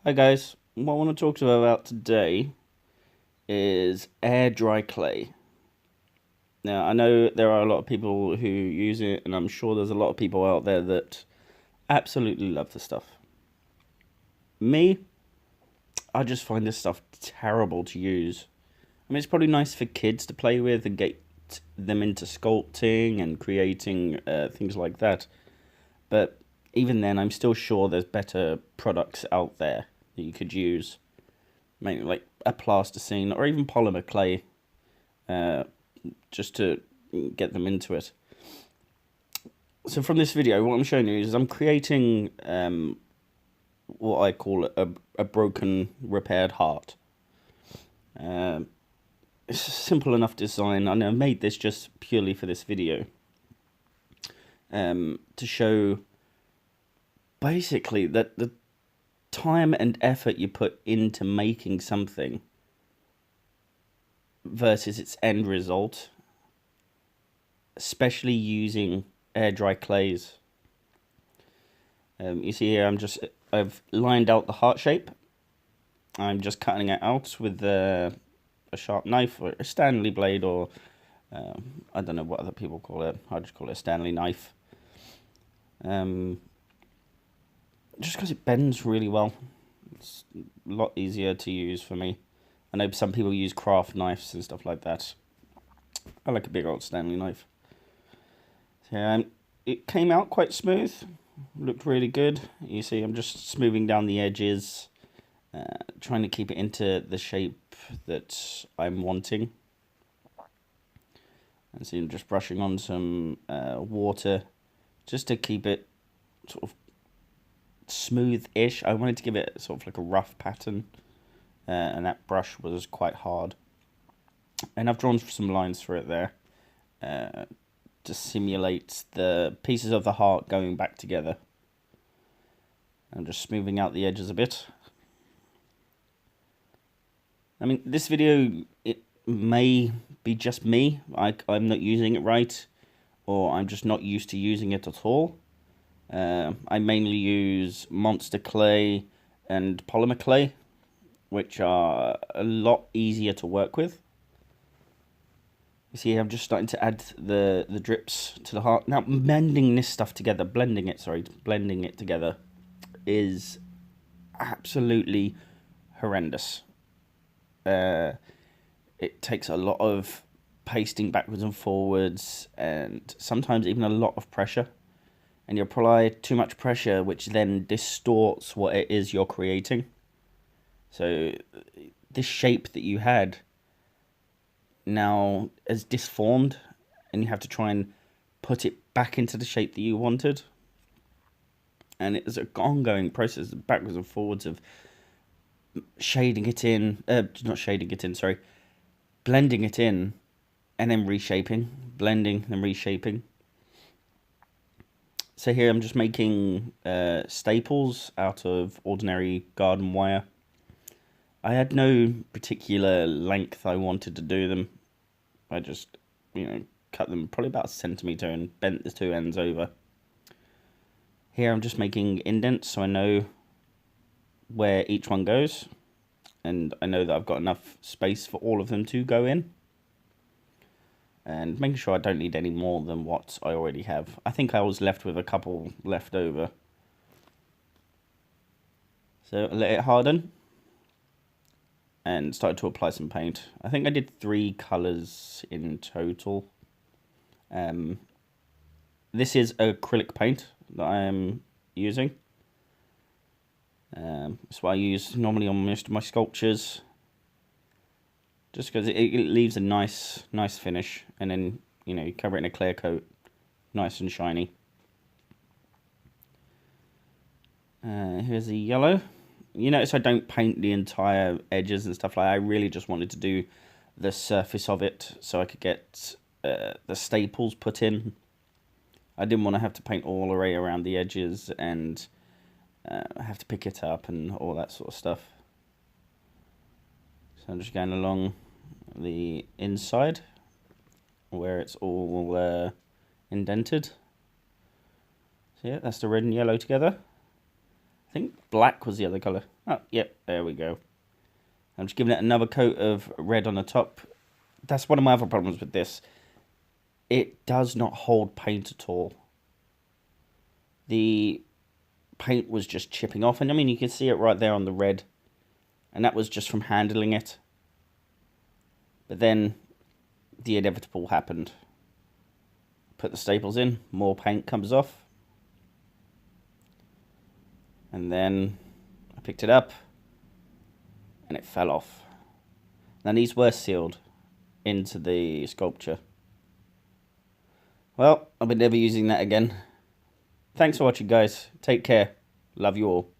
Hi guys, what I want to talk to you about today is air dry clay. Now, I know there are a lot of people who use it, and I'm sure there's a lot of people out there that absolutely love the stuff. Me, I just find this stuff terrible to use. I mean, it's probably nice for kids to play with and get them into sculpting and creating things like that. But even then, I'm still sure there's better products out there that you could use. Maybe like a plasticine or even polymer clay, uh, just to get them into it. So from this video, what I'm showing you is I'm creating what I call a broken repaired heart. Um, it's a simple enough design, and I made this just purely for this video, to show basically that the time and effort you put into making something versus its end result, especially using air dry clays. You see here, I've lined out the heart shape. I'm just cutting it out with a sharp knife or a Stanley blade, or I don't know what other people call it. I just call it a Stanley knife. Just because it bends really well. It's a lot easier to use for me. I know some people use craft knives and stuff like that. I like a big old Stanley knife. So, it came out quite smooth. Looked really good. You see, I'm just smoothing down the edges, trying to keep it into the shape that I'm wanting. And see, I'm just brushing on some water just to keep it sort of smooth-ish. I wanted to give it sort of like a rough pattern, and that brush was quite hard. And I've drawn some lines for it there, to simulate the pieces of the heart going back together. I'm just smoothing out the edges a bit. I mean, this video, it may be just me. I'm not using it right, or I'm just not used to using it at all. I mainly use Monster Clay and Polymer Clay, which are a lot easier to work with. You see, I'm just starting to add the drips to the heart. Now, blending it together is absolutely horrendous. It takes a lot of pasting backwards and forwards, and sometimes even a lot of pressure. And you apply too much pressure, which then distorts what it is you're creating. So this shape that you had now is disformed, and you have to try and put it back into the shape that you wanted. And it's an ongoing process, backwards and forwards, of blending it in, and then reshaping, blending and reshaping. So here I'm just making staples out of ordinary garden wire. I had no particular length I wanted to do them. I just, cut them probably about a centimetre and bent the two ends over. Here I'm just making indents so I know where each one goes, and I know that I've got enough space for all of them to go in. And making sure I don't need any more than what I already have. I think I was left with a couple left over. So I let it harden and started to apply some paint. I think I did 3 colours in total. This is acrylic paint that I am using. It's what I use normally on most of my sculptures, just because it leaves a nice finish, and then you cover it in a clear coat, nice and shiny. Here's the yellow. You notice I don't paint the entire edges and stuff like that. I really just wanted to do the surface of it so I could get the staples put in. I didn't want to have to paint all the way around the edges and have to pick it up and all that sort of stuff. So I'm just going along the inside where it's all indented. So yeah, that's the red and yellow together. I think black was the other colour. Oh, yep, there we go. I'm just giving it another coat of red on the top. That's one of my other problems with this. It does not hold paint at all. The paint was just chipping off, and I mean, you can see it right there on the red, and that was just from handling it. But then the inevitable happened. Put the staples in, more paint comes off, and then I picked it up and it fell off. Now these were sealed into the sculpture. Well, I'll be never using that again. Thanks for watching, guys. Take care. Love you all.